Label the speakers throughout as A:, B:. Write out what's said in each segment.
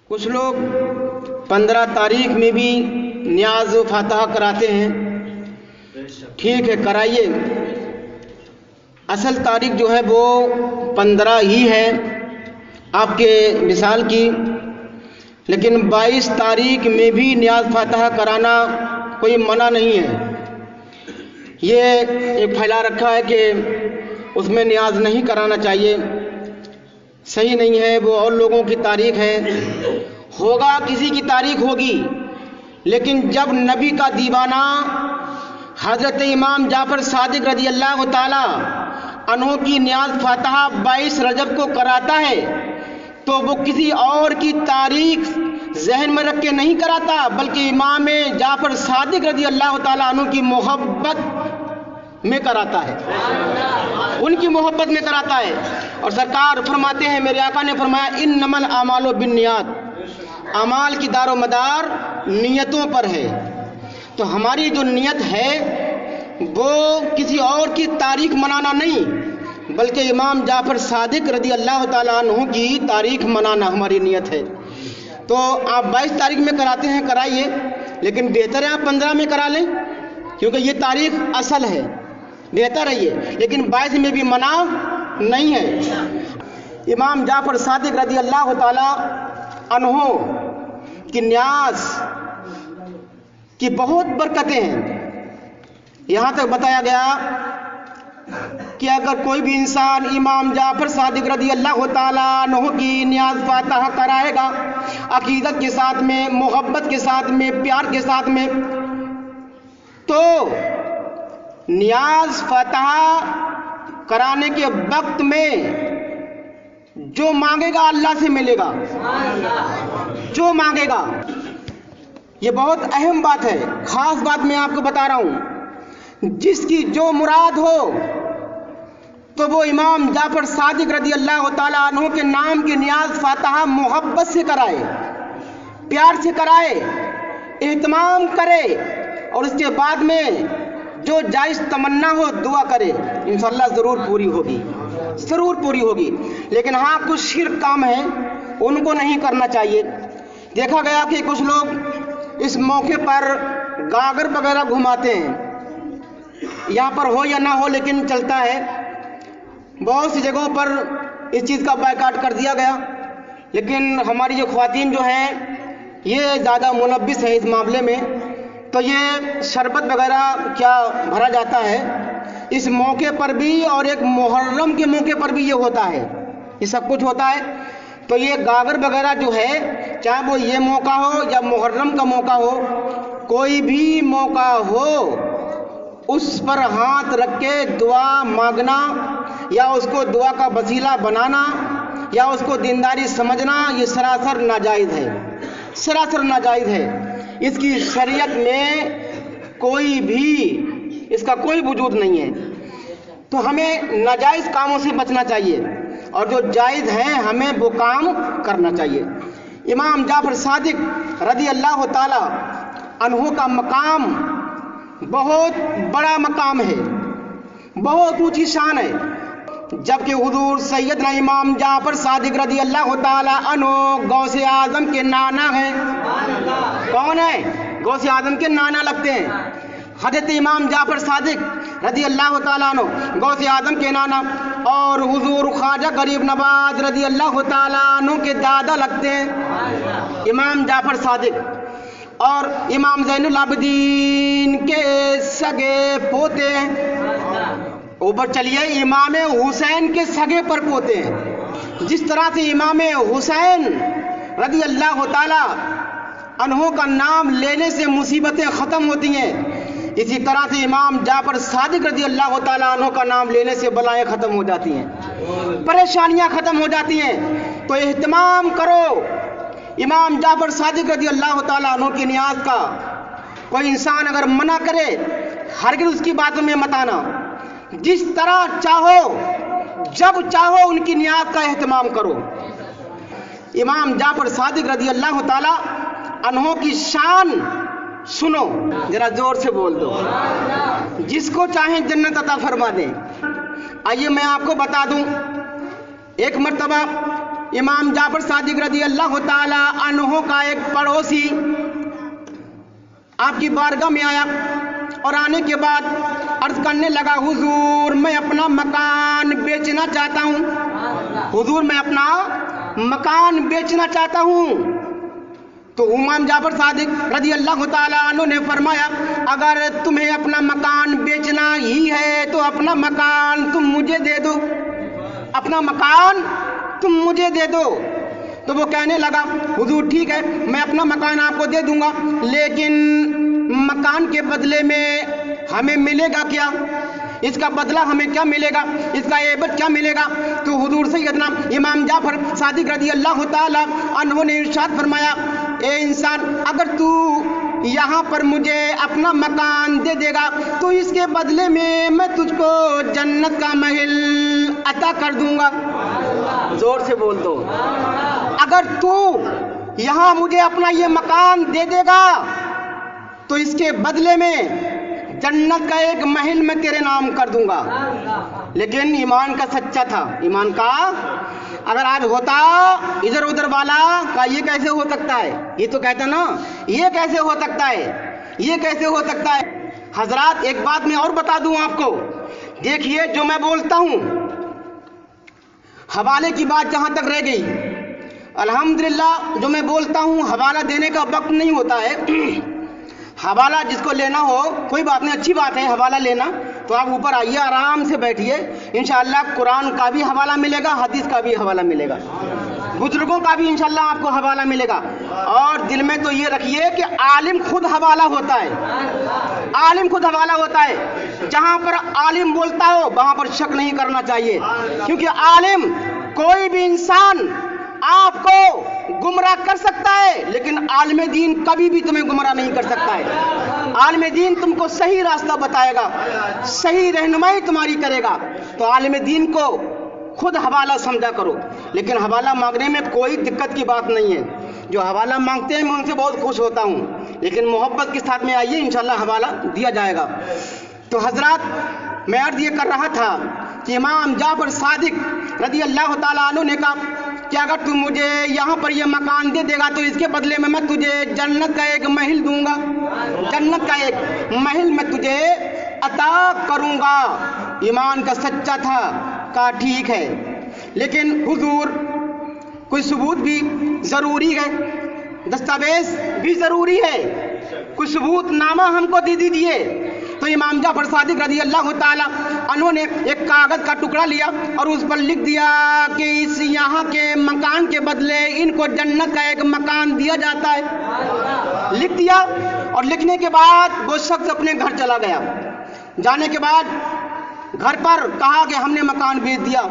A: کچھ لوگ 15 تاریخ میں بھی نیاز و فاتحہ کراتے ہیں. ٹھیک ہے، کرائیے. اصل تاریخ جو ہے وہ 15 ہی ہے آپ کے وصال کی، لیکن 22 تاریخ میں بھی نیاز فاتحہ کرانا کوئی منع نہیں ہے. یہ ایک پھیلا رکھا ہے کہ اس میں نیاز نہیں کرانا چاہیے. صحیح نہیں ہے، وہ اور لوگوں کی تاریخ ہے. ہوگا کسی کی تاریخ ہوگی، لیکن جب نبی کا دیوانہ حضرت امام جعفر صادق رضی اللہ تعالی عنہ کی نیاز فاتحہ 22 رجب کو کراتا ہے تو وہ کسی اور کی تاریخ ذہن میں رکھ کے نہیں کراتا، بلکہ امام جعفر صادق رضی اللہ تعالی عنہ کی محبت میں کراتا ہے، ان کی محبت میں کراتا ہے. اور سرکار فرماتے ہیں، میرے آقا نے فرمایا انما الاعمال بالنیات، اعمال کی دار و مدار نیتوں پر ہے. تو ہماری جو نیت ہے وہ کسی اور کی تاریخ منانا نہیں، بلکہ امام جعفر صادق رضی اللہ تعالیٰ عنہ کی تاریخ منانا ہماری نیت ہے. تو آپ 22 تاریخ میں کراتے ہیں کرائیے، لیکن بہتر ہے آپ 15 میں کرا لیں، کیونکہ یہ تاریخ اصل ہے، بہتر ہے یہ. لیکن 22 میں بھی منع نہیں ہے. امام جعفر صادق رضی اللہ تعالیٰ عنہ کی نیاز کی بہت برکتیں ہیں. یہاں تک بتایا گیا کہ اگر کوئی بھی انسان امام جعفر صادق رضی اللہ تعالیٰ عنہ کی نیاز فاتحہ کرائے گا عقیدت کے ساتھ میں، محبت کے ساتھ میں، پیار کے ساتھ میں، تو نیاز فاتحہ کرانے کے وقت میں جو مانگے گا اللہ سے ملے گا، جو مانگے گا. یہ بہت اہم بات ہے، خاص بات میں آپ کو بتا رہا ہوں. جس کی جو مراد ہو تو وہ امام جعفر صادق رضی اللہ تعالیٰ عنہ کے نام کی نیاز فاتحہ محبت سے کرائے، پیار سے کرائے، اہتمام کرے، اور اس کے بعد میں جو جائز تمنا ہو دعا کرے، انشاءاللہ ضرور پوری ہوگی، ضرور پوری ہوگی. لیکن ہاں کچھ شرک کام ہیں ان کو نہیں کرنا چاہیے. دیکھا گیا کہ کچھ لوگ اس موقع پر گاگر وغیرہ گھماتے ہیں، یہاں پر ہو یا نہ ہو لیکن چلتا ہے. بہت سی جگہوں پر اس چیز کا بائیکاٹ کر دیا گیا، لیکن ہماری جو خواتین جو ہیں یہ زیادہ منبس ہیں اس معاملے میں. تو یہ شربت وغیرہ کیا بھرا جاتا ہے اس موقع پر بھی، اور ایک محرم کے موقع پر بھی یہ ہوتا ہے، یہ سب کچھ ہوتا ہے. تو یہ گاگر وغیرہ جو ہے، چاہے وہ یہ موقع ہو یا محرم کا موقع ہو، کوئی بھی موقع ہو، اس پر ہاتھ رکھ کے دعا مانگنا یا اس کو دعا کا وسیلہ بنانا یا اس کو دینداری سمجھنا، یہ سراسر ناجائز ہے، سراسر ناجائز ہے. اس کی شریعت میں کوئی بھی اس کا کوئی وجود نہیں ہے. تو ہمیں ناجائز کاموں سے بچنا چاہیے، اور جو جائز ہیں ہمیں وہ کام کرنا چاہیے. امام جعفر صادق رضی اللہ تعالی عنہ کا مقام بہت بڑا مقام ہے، بہت اونچی شان ہے. جبکہ حضور سیدنا امام جعفر صادق رضی اللہ تعالی عنہ غوث اعظم کے نانا ہیں. کون ہے؟ غوث اعظم کے نانا لگتے ہیں. حضرت امام جعفر صادق رضی اللہ تعالیٰ عنہ غوث اعظم کے نانا، اور حضور خواجہ غریب نواز رضی اللہ تعالیٰ عنہ کے دادا لگتے ہیں امام جعفر صادق. اور امام زین العابدین کے سگے پوتے ہیں. اوپر چلیے، امام حسین کے سگے پر پوتے ہیں. جس طرح سے امام حسین رضی اللہ تعالی عنہ کا نام لینے سے مصیبتیں ختم ہوتی ہیں، اسی طرح سے امام جعفر صادق رضی اللہ تعالیٰ عنہ کا نام لینے سے بلائیں ختم ہو جاتی ہیں، پریشانیاں ختم ہو جاتی ہیں. تو اہتمام کرو امام جعفر صادق رضی اللہ تعالیٰ عنہ کی نیاز کا. کوئی انسان اگر منع کرے ہرگز اس کی باتوں میں مت آنا. جس طرح چاہو، جب چاہو ان کی نیاز کا اہتمام کرو. امام جعفر صادق رضی اللہ تعالیٰ عنہ کی شان سنو، ذرا زور سے بول دو. جس کو چاہیں جنت عطا فرما دیں. آئیے میں آپ کو بتا دوں، ایک مرتبہ इमाम जाफर सादिक रजी अल्लाह ताला अन्हो का एक पड़ोसी आपकी बारगाह में आया और आने के बाद अर्ज करने लगा, हुजूर मैं अपना मकान बेचना चाहता हूँ, हुजूर मैं अपना मकान बेचना चाहता हूँ। तो इमाम जाफर सादिक रजी अल्लाह ताला अन्हु ने फरमाया, अगर तुम्हें अपना मकान बेचना ही है तो अपना मकान तुम मुझे दे दो, अपना मकान तुम मुझे दे दो। तो वो कहने लगा, हुजूर ठीक है मैं अपना मकान आपको दे दूंगा, लेकिन मकान के बदले में हमें मिलेगा क्या, इसका बदला हमें क्या मिलेगा, इसका एवज क्या मिलेगा। तो हुजूर सैयदना इमाम जाफर सादिक रजी अल्लाह ताला अन्हु ने इरशाद फरमाया, ए इंसान, अगर तू यहाँ पर मुझे अपना मकान दे देगा तो इसके बदले में मैं तुझको जन्नत का महल अता कर दूंगा। जोर से बोल दो, अगर तू यहाँ मुझे अपना ये मकान दे देगा तो इसके बदले में जन्नत का एक महल मैं तेरे नाम कर दूंगा। लेकिन ईमान का सच्चा था, ईमान का अगर आज होता इधर उधर वाला का ये कैसे हो सकता है, ये तो कहता ना ये कैसे हो सकता है, ये कैसे हो सकता है। हजरात एक बात मैं और बता दूं आपको, देखिए जो मैं बोलता हूं, हवाले की बात जहां तक रह गई, अल्हम्दुलिल्लाह जो मैं बोलता हूं हवाला देने का वक्त नहीं होता है। हवाला जिसको लेना हो कोई बात नहीं, अच्छी बात है हवाला लेना, तो आप ऊपर आइए आराम से बैठिए, इंशाअल्लाह कुरान का भी हवाला मिलेगा, हदीस का भी हवाला मिलेगा, बुजुर्गों का भी इंशाअल्लाह आपको हवाला मिलेगा। और दिल में तो ये रखिए कि आलिम खुद हवाला होता है, आलिम खुद हवाला होता है। जहां पर आलिम बोलता हो वहां पर शक नहीं करना चाहिए, क्योंकि आलिम कोई भी इंसान आपको गुमराह कर सकता है, लेकिन आलिम दीन कभी भी तुम्हें गुमराह नहीं कर सकता है। आलिम दीन तुमको सही रास्ता बताएगा, सही रहनुमाई तुम्हारी करेगा। तो आलिम दीन को खुद हवाला समझा करो, लेकिन हवाला मांगने में कोई दिक्कत की बात नहीं है। जो हवाला मांगते हैं मैं उनसे बहुत खुश होता हूँ, लेकिन मोहब्बत के साथ में आइए, इंशाल्लाह हवाला दिया जाएगा। तो हजरात मैं अर्ज ये कर रहा था कि इमाम जाफर सादिक रजी अल्लाह ताला अन्हु ने कहा कि अगर तू मुझे यहाँ पर ये मकान दे देगा तो इसके बदले में मैं तुझे जन्नत का एक महल दूंगा, जन्नत का एक महल मैं तुझे अता करूंगा। ईमान का सच्चा था, कहा ठीक है, लेकिन हुजूर कोई सबूत भी ज़रूरी है, दस्तावेज भी ज़रूरी है, कोई सबूत नामा हमको दे दीजिए। तो इमाम जाफर सादिक रजी अल्लाह ताला अन्हु ने एक कागज का टुकड़ा लिया और उस पर लिख दिया कि इस यहाँ के मकान के बदले इनको जन्नत का एक मकान दिया जाता है, लिख दिया। और लिखने के बाद वो शख्स अपने घर चला गया। जाने के बाद घर पर कहा कि हमने मकान बेच दिया।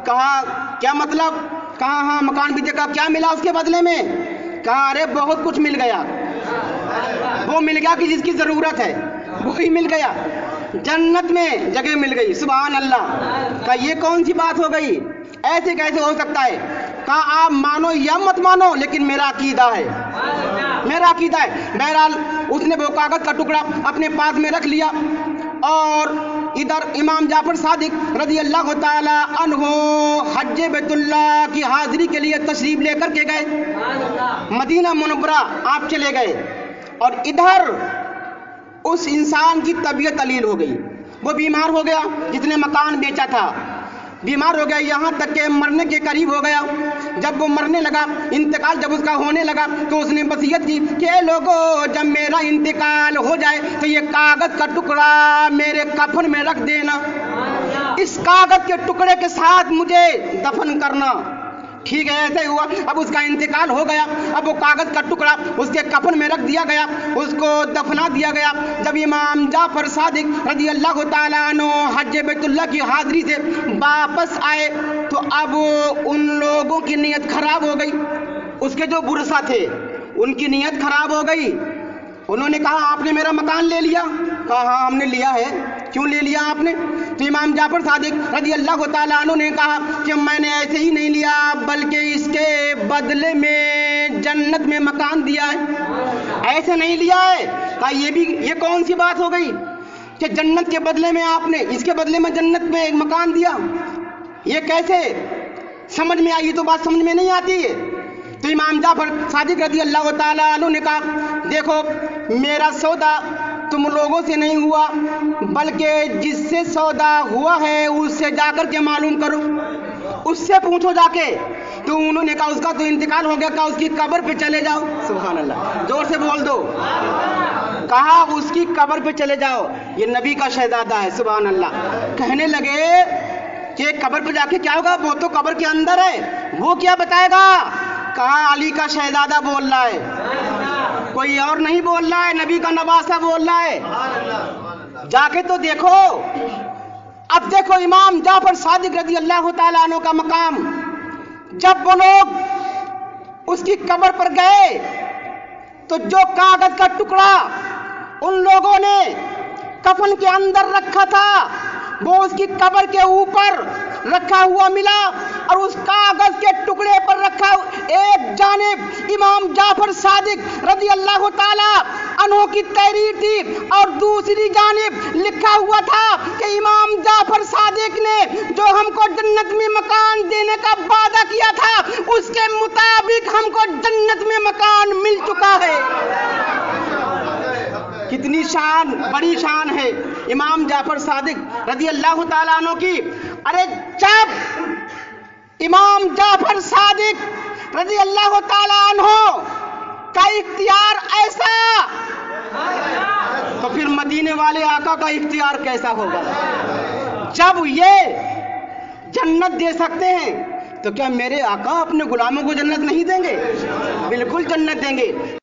A: कहा क्या मतलब? कहा हाँ मकान बेच दिया। क्या मिला उसके बदले में? कहा अरे बहुत कुछ मिल गया, वो मिल गया कि जिसकी जरूरत है वही मिल गया, जन्नत में जगह मिल गई। सुभान अल्लाह। का ये कौन सी बात हो गई, ऐसे कैसे हो सकता है? कहा आप मानो या मत मानो, लेकिन मेरा अकीदा है, मेरा अकीदा है। बहरहाल उसने वो कागज का टुकड़ा अपने पास में रख लिया और इधर इमाम जाफर सादिक रजी अल्लाह ताला अन्हो हज बैतुल्लाह की हाजिरी के लिए तशरीफ लेकर के गए, मदीना मुनव्वरा आप चले गए। और इधर उस इंसान की तबीयत अलील हो गई, वो बीमार हो गया, जिसने मकान बेचा था बीमार हो गया, यहाँ तक के मरने के करीब हो गया। जब वो मरने लगा, इंतकाल जब उसका होने लगा, तो उसने वसीयत की कि लोगों जब मेरा इंतकाल हो जाए तो ये कागज का टुकड़ा मेरे कफन में रख देना, इस कागज के टुकड़े के साथ मुझे दफन करना। ठीक है, ऐसे हुआ। अब उसका इंतकाल हो गया, अब वो कागज का टुकड़ा उसके कफन में रख दिया गया, उसको दफना दिया गया। जब इमाम जाफर सादिक रजी अल्लाह ताला अन्हु हज बैतुल्लाह की हाजिरी से वापस आए तो अब उन लोगों की नीयत खराब हो गई, उसके जो बुरसा थे उनकी नीयत खराब हो गई। उन्होंने कहा आपने मेरा मकान ले लिया? कहा हाँ हमने लिया है। क्यों ले लिया आपने? तो इमाम जाफर सादिक रजी अल्लाह ताला अन्हु ने कहा कि मैंने ऐसे ही नहीं लिया, बल्कि इसके बदले में जन्नत में मकान दिया है। ऐसे नहीं लिया है। कहा ये कौन सी बात हो गई कि जन्नत के बदले में आपने इसके बदले में जन्नत में एक मकान दिया, ये कैसे? समझ में आई, ये तो बात समझ में नहीं आती है। तो इमाम जाफर सादिक रज़ी अल्लाह ताला अन्हु ने कहा, देखो मेरा सौदा तुम लोगों से नहीं हुआ, बल्कि जिससे सौदा हुआ है उससे जाकर के मालूम करो, उससे पूछो जाके। तो उन्होंने कहा उसका तो इंतकाल हो गया, कहा उसकी कब्र पे चले जाओ। सुभान अल्लाह, जोर से बोल दो। कहा उसकी कब्र पे चले जाओ, ये नबी का शहजादा है। सुभान अल्लाह। कहने लगे कि कब्र पे जाके क्या होगा, वो तो कब्र के अंदर है, वो क्या बताएगा। कहा अली का शहजादा बोल रहा है, कोई और नहीं बोल रहा है, नबी का नवासा बोल रहा है, जाके तो देखो। अब देखो इमाम जाफर सादिक रज़ी अल्लाह ताला अन्हु का मकाम, जब वो लोग उसकी कब्र पर गए तो जो कागज का टुकड़ा उन लोगों ने कफन के अंदर रखा था वो उसकी कब्र के ऊपर रखा हुआ मिला, और उस कागज के टुकड़े पर रखा एक जानिब इमाम जाफर सादिक रज़ी अल्लाह ताला अन्हु की तहरीर थी, और दूसरी जानिब लिखा हुआ था कि इमाम जाफर सादिक ने जो हमको जन्नत में मकान देने का वादा किया था उसके मुताबिक हमको जन्नत में मकान मिल चुका है। कितनी शान, बड़ी शान है इमाम जाफर सादिक रज़ी अल्लाह ताला अन्हु की। अरे जब इमाम जाफर सादिक रज़ी अल्लाह ताला अन्हु का इख्तियार ऐसा, तो फिर मदीने वाले आका का इख्तियार कैसा होगा। जब ये जन्नत दे सकते हैं तो क्या मेरे आका अपने गुलामों को जन्नत नहीं देंगे? बिल्कुल जन्नत देंगे।